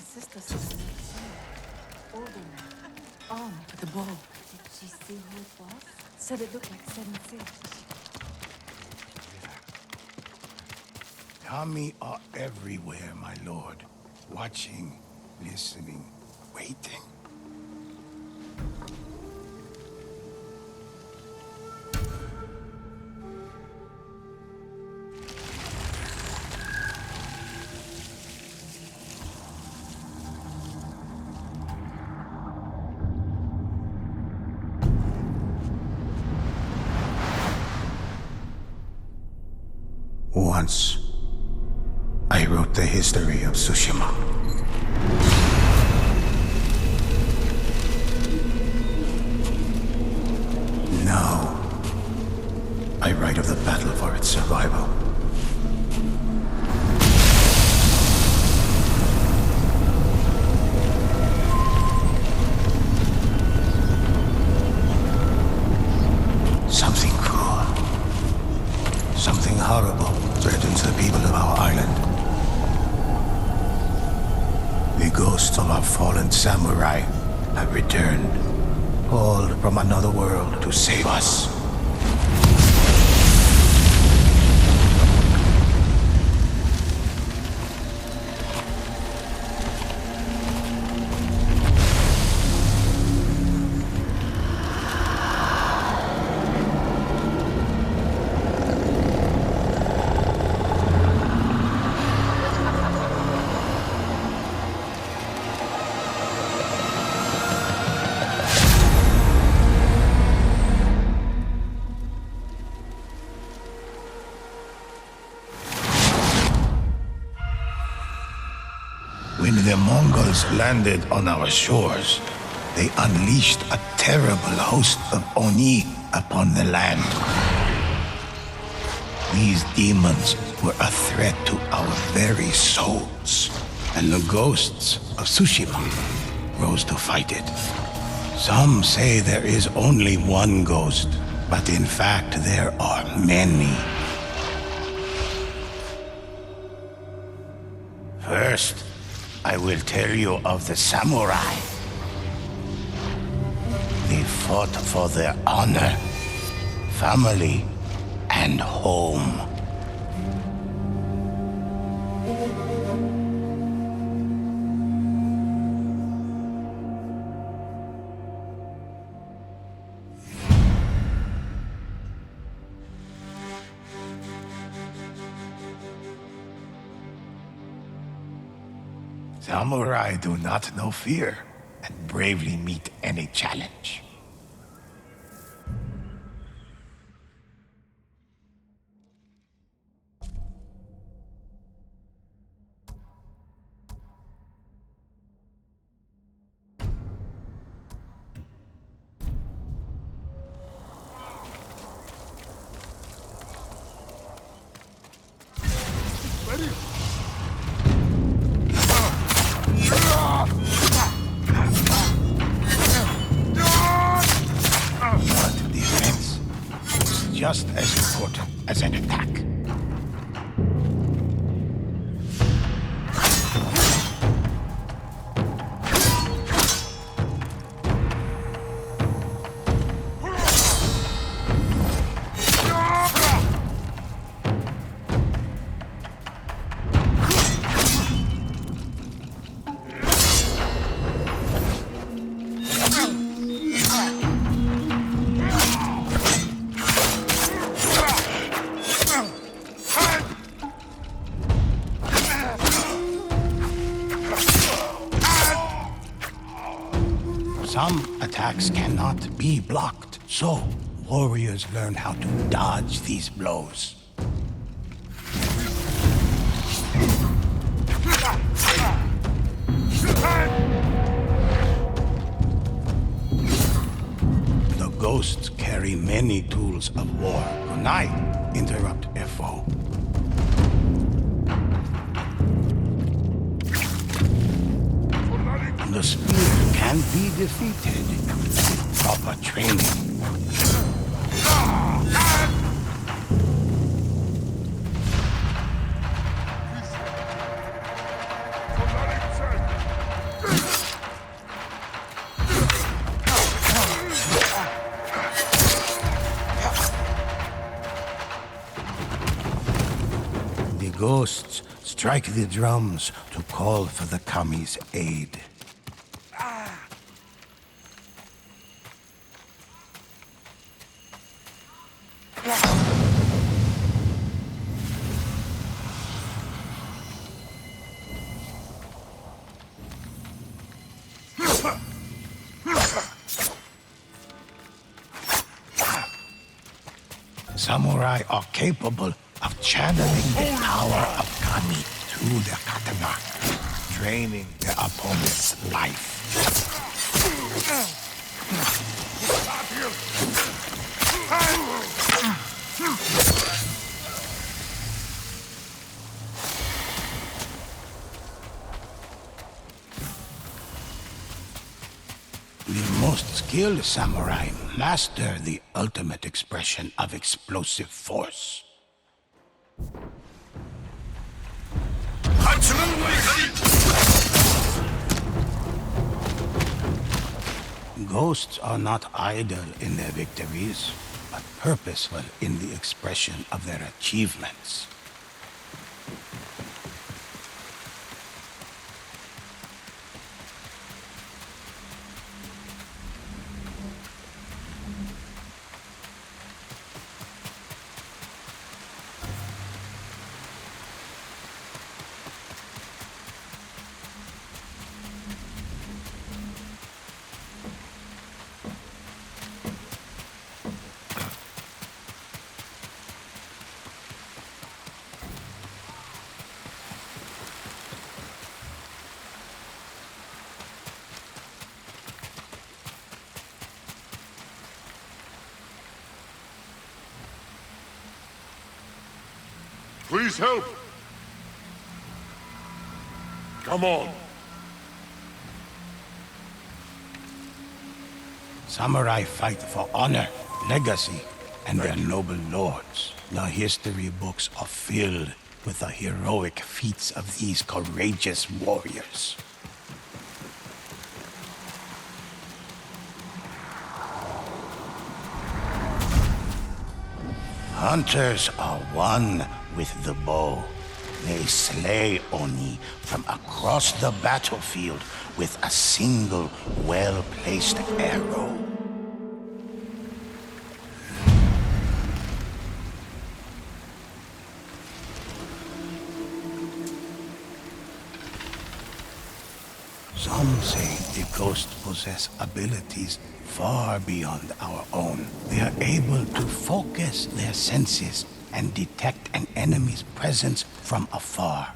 sister saw her older now, armed with a bow. Did she see who it was? Said it looked like 7-6. Kami are everywhere, my lord. Watching, listening, waiting. Once, I wrote the history of Tsushima. Now, I write of the battle for its survival. Something cruel, something horrible threatens the people of our island. The ghosts of our fallen samurai have returned, called from another world to save us. When the Mongols landed on our shores, they unleashed a terrible host of Oni upon the land. These demons were a threat to our very souls, and the ghosts of Tsushima rose to fight it. Some say there is only one ghost, but in fact there are many. First, I will tell you of the samurai. They fought for their honor, family, and home. Samurai do not know fear and bravely meet any challenge. But defense is just as important as an attack. Some attacks cannot be blocked, so warriors learn how to dodge these blows. The ghosts carry many tools of war. Kunai interrupt a foe. The spear can be defeated with proper training. ghosts strike the drums to call for the kami's aid. Samurai are capable of channeling the power of kami through their katana, draining their opponent's life. The most skilled samurai master the ultimate expression of explosive force. Ghosts are not idle in their victories, but purposeful in the expression of their achievements. Please help! Come on! Samurai fight for honor, legacy, and their noble lords. The history books are filled with the heroic feats of these courageous warriors. Hunters are one with the bow. They slay Oni from across the battlefield with a single well-placed arrow. Some say the ghosts possess abilities far beyond our own. They are able to focus their senses and detect an enemy's presence from afar.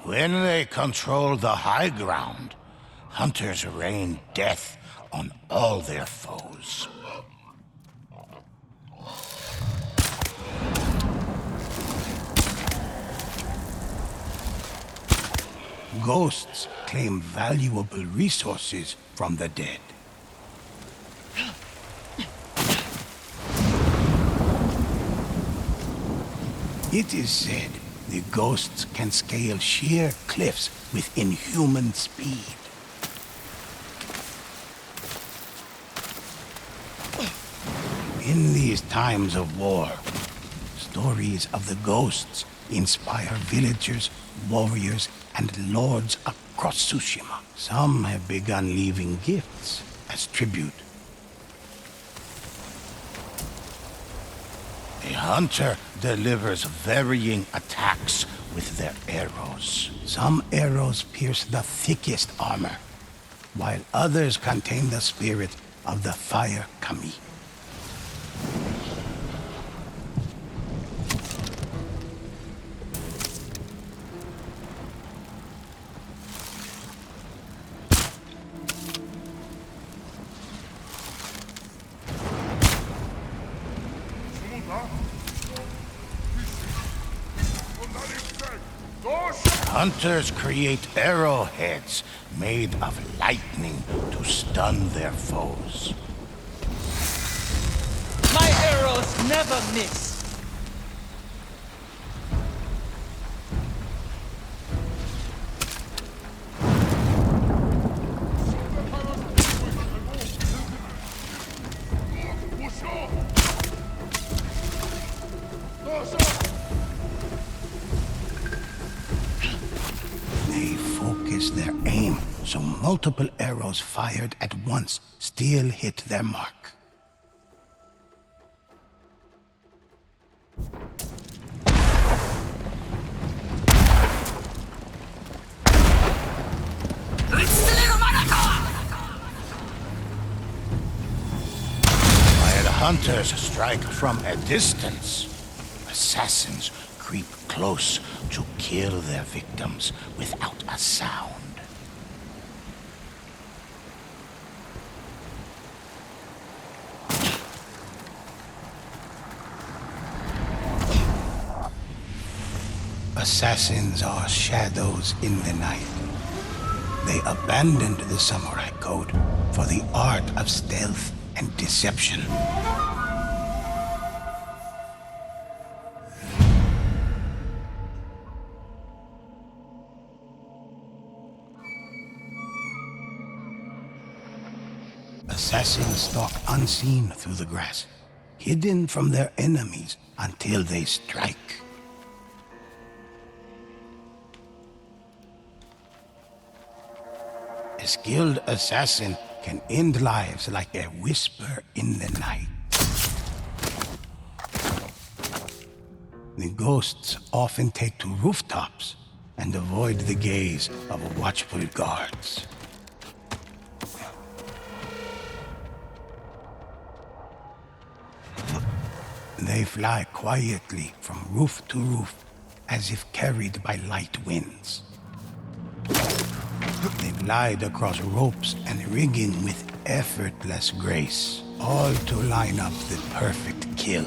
When they control the high ground, hunters rain death on all their foes. Ghosts claim valuable resources from the dead. It is said the ghosts can scale sheer cliffs with inhuman speed. In these times of war, stories of the ghosts inspire villagers, warriors, and lords across Tsushima. Some have begun leaving gifts as tribute. A hunter delivers varying attacks with their arrows. Some arrows pierce the thickest armor, while others contain the spirit of the fire kami. Hunters create arrowheads made of lightning to stun their foes. My arrows never miss. practice their aim, so multiple arrows fired at once still hit their mark. While hunters strike from a distance, assassins creep close to kill their victims without a sound. Assassins are shadows in the night. They abandoned the samurai code for the art of stealth and deception. Assassins stalk unseen through the grass, hidden from their enemies until they strike. A skilled assassin can end lives like a whisper in the night. The ghosts often take to rooftops and avoid the gaze of watchful guards. They fly quietly from roof to roof, as if carried by light winds. They glide across ropes and rigging with effortless grace, all to line up the perfect kill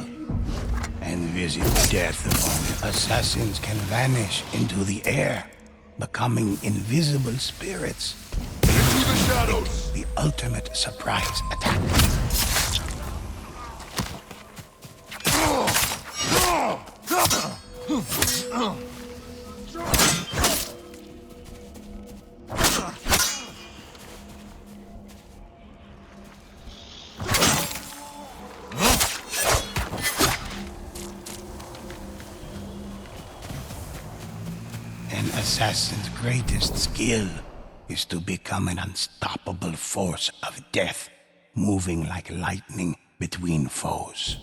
and visit death upon it. Assassins can vanish into the air, becoming invisible spirits. Into the shadows! The ultimate surprise attack. An assassin's greatest skill is to become an unstoppable force of death, moving like lightning between foes.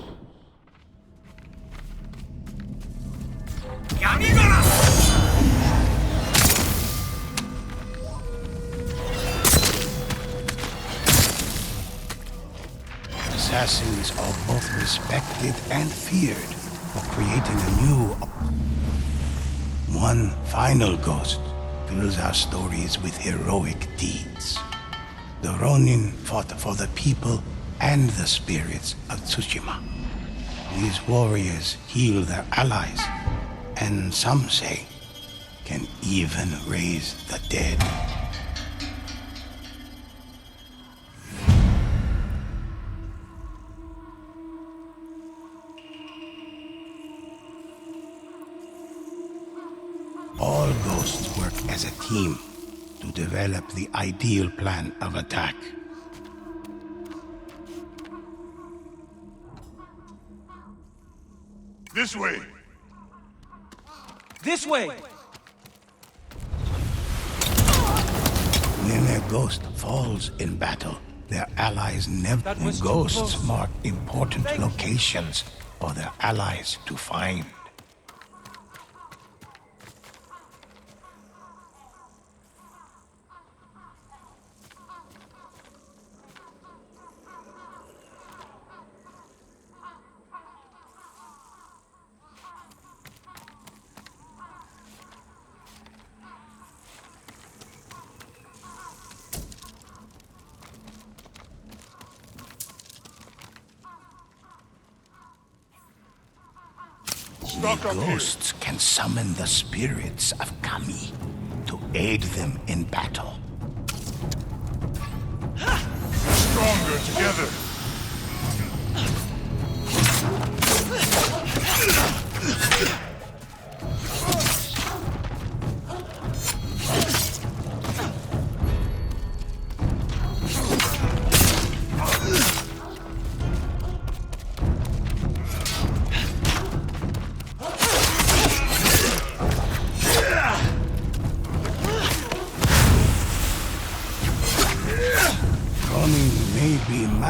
Assassins are both respected and feared for creating a new... One final ghost fills our stories with heroic deeds. The Ronin fought for the people and the spirits of Tsushima. These warriors heal their allies, and some say, can even raise the dead. All ghosts work as a team to develop the ideal plan of attack. This way! This way! When a ghost falls in battle, their allies never... That was too Ghosts close. mark important locations for their allies to find. Stock up here! Ghosts can summon the spirits of Kami to aid them in battle. Stronger together!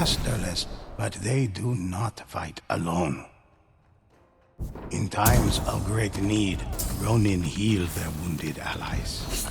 masterless, but they do not fight alone. In times of great need, Ronin heal their wounded allies.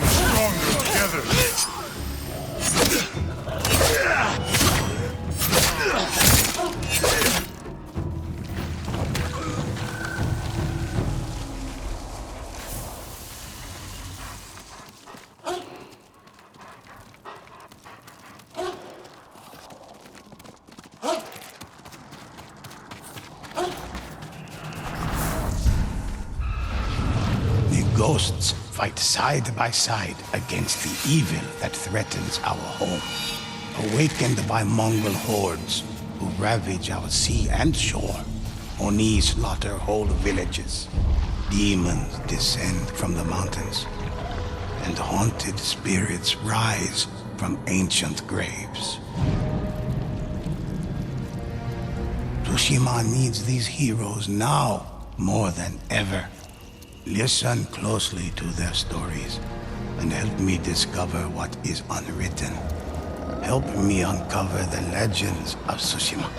Stronger together. The ghosts fight side by side against the evil that threatens our home. Awakened by Mongol hordes who ravage our sea and shore, Oni slaughter whole villages. Demons descend from the mountains, and haunted spirits rise from ancient graves. Tsushima needs these heroes now more than ever. Listen closely to their stories and help me discover what is unwritten. Help me uncover the legends of Tsushima.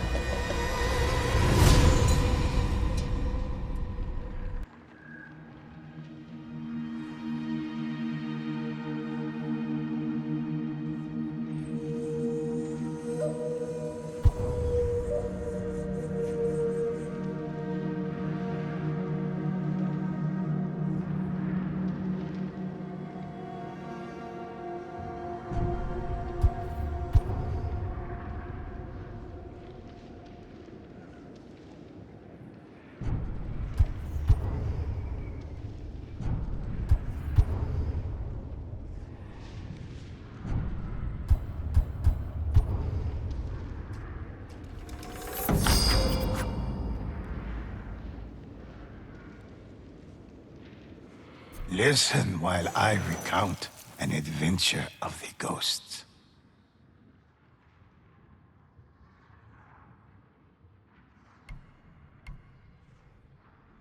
Listen while I recount an adventure of the ghosts.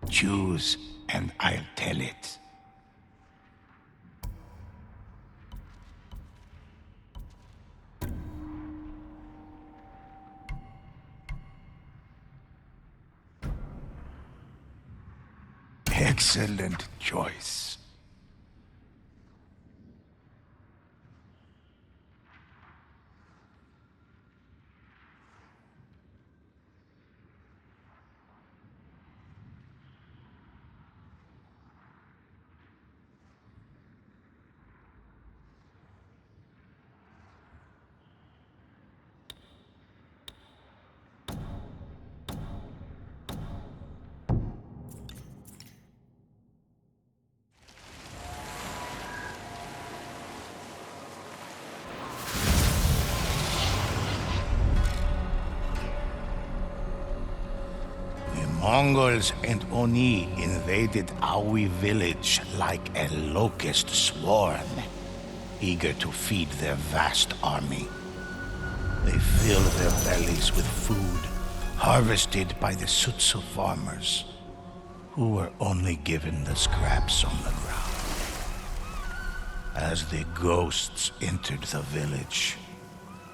Choose, and I'll tell it. Excellent choice. Mongols and Oni invaded Aoi village like a locust swarm, eager to feed their vast army. They filled their bellies with food harvested by the Sutsu farmers, who were only given the scraps on the ground. As the ghosts entered the village,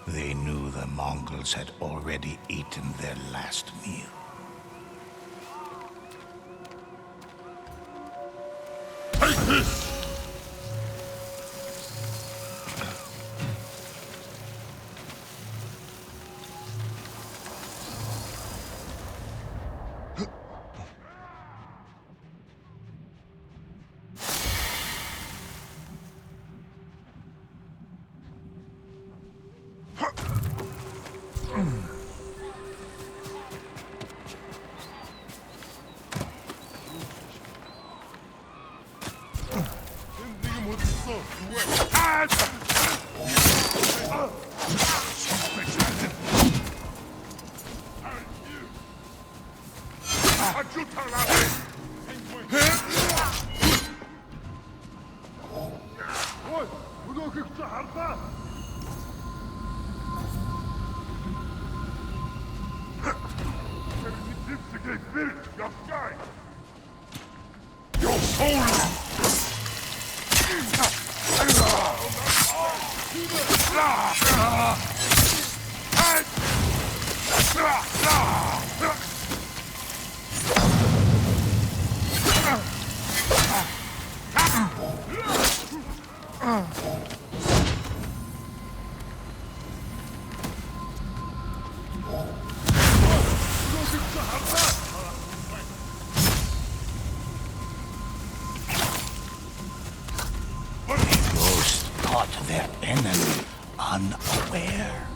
they knew the Mongols had already eaten their last meal. Take this! Your soul! Ghosts caught their enemy unaware.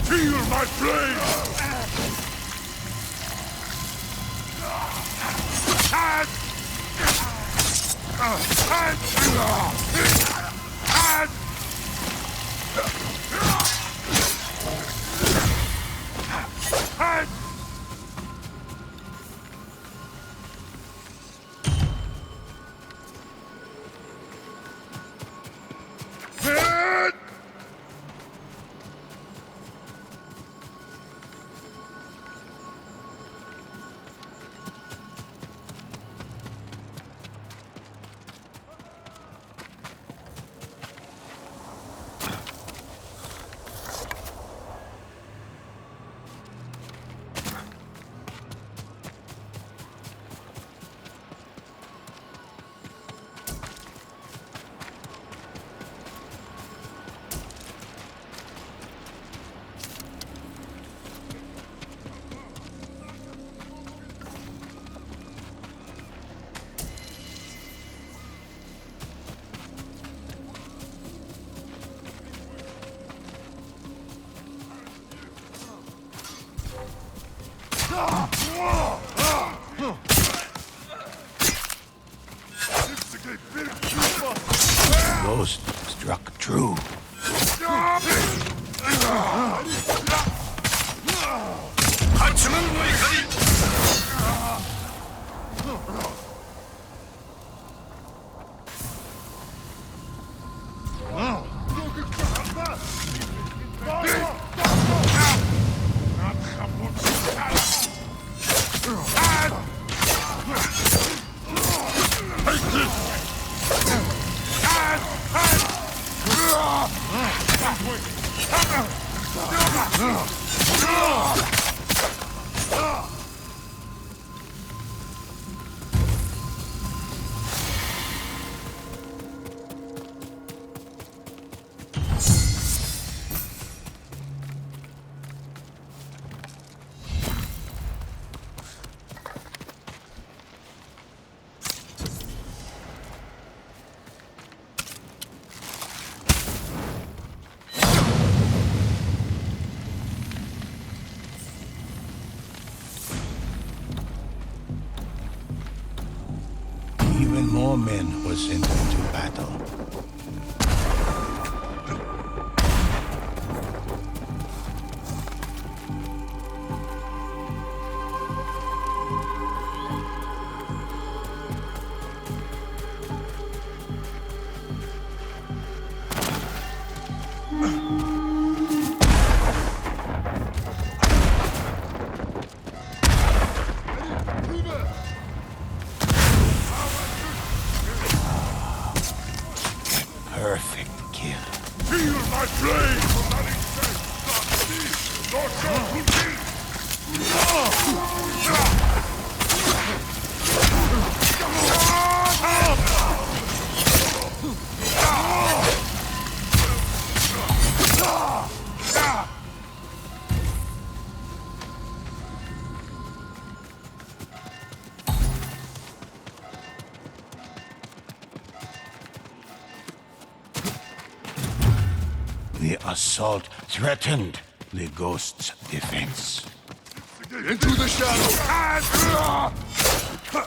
Feel my flame! Ghost struck true. Even more men were sent into battle. Perfect kill. Feel my flame! The assault threatened the ghost's defense. Into the shadow! The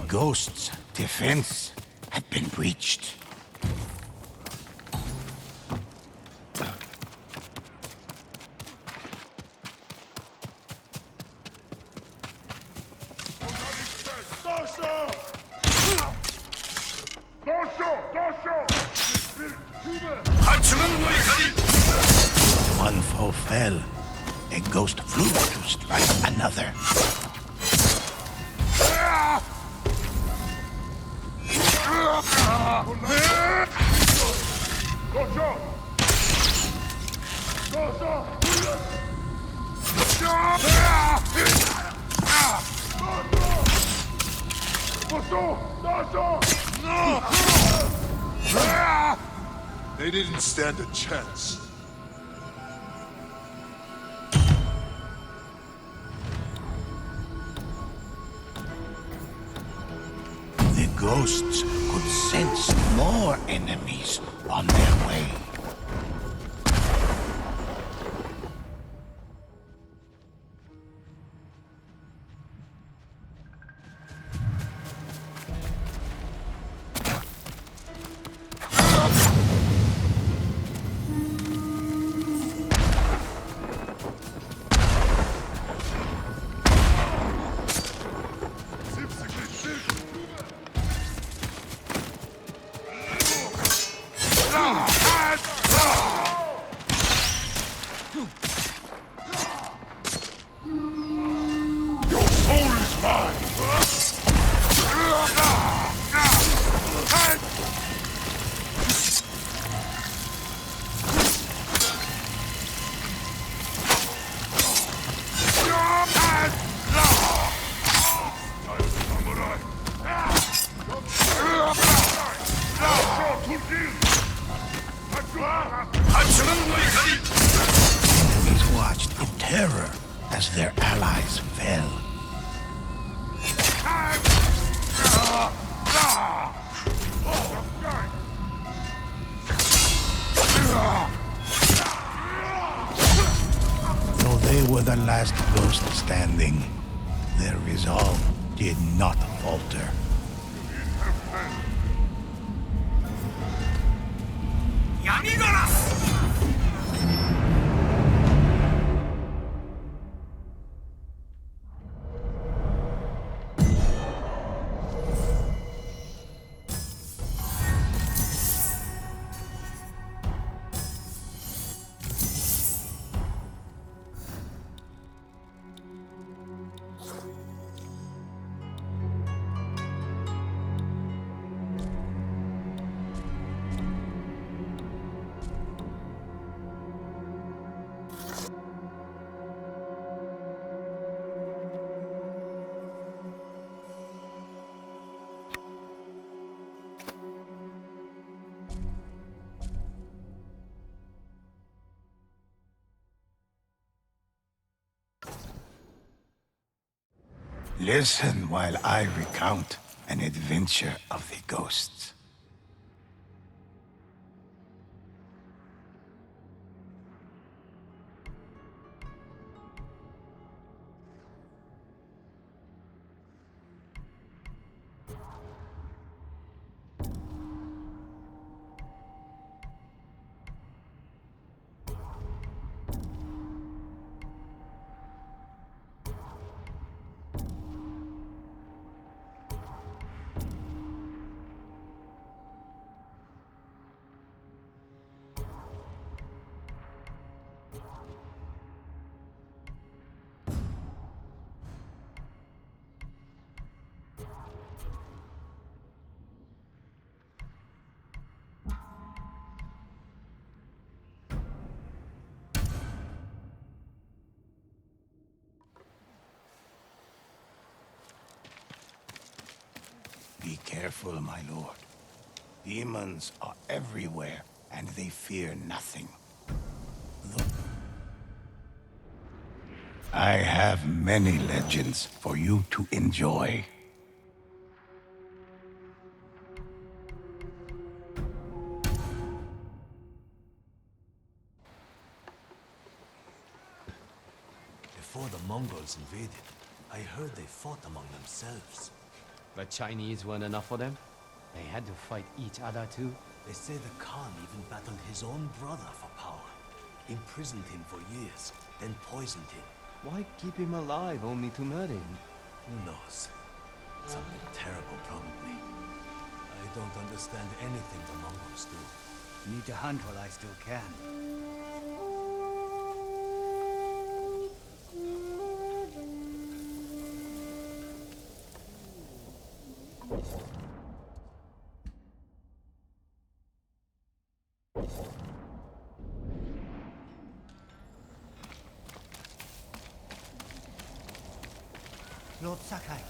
ghost's defense had been breached. One foe fell. A ghost flew to strike another. They didn't stand a chance. The ghosts could sense more enemies on their way. Enemies watched in terror as their allies fell. Though they were the last ghost standing, their resolve did not falter. Listen while I recount an adventure of the ghosts. Be careful, my lord. Demons are everywhere, and they fear nothing. I have many legends for you to enjoy. Before the Mongols invaded, I heard they fought among themselves. The Chinese weren't enough for them? They had to fight each other too? They say the Khan even battled his own brother for power. Imprisoned him for years, then poisoned him. Why keep him alive only to murder him? Who knows? Something terrible, probably. I don't understand anything the Mongols do. Need to hunt while I still can. Lord Sakai.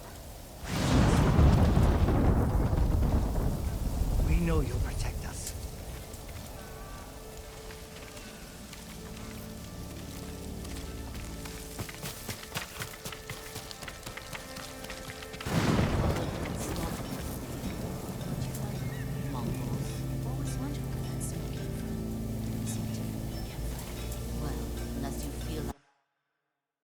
We know you'll protect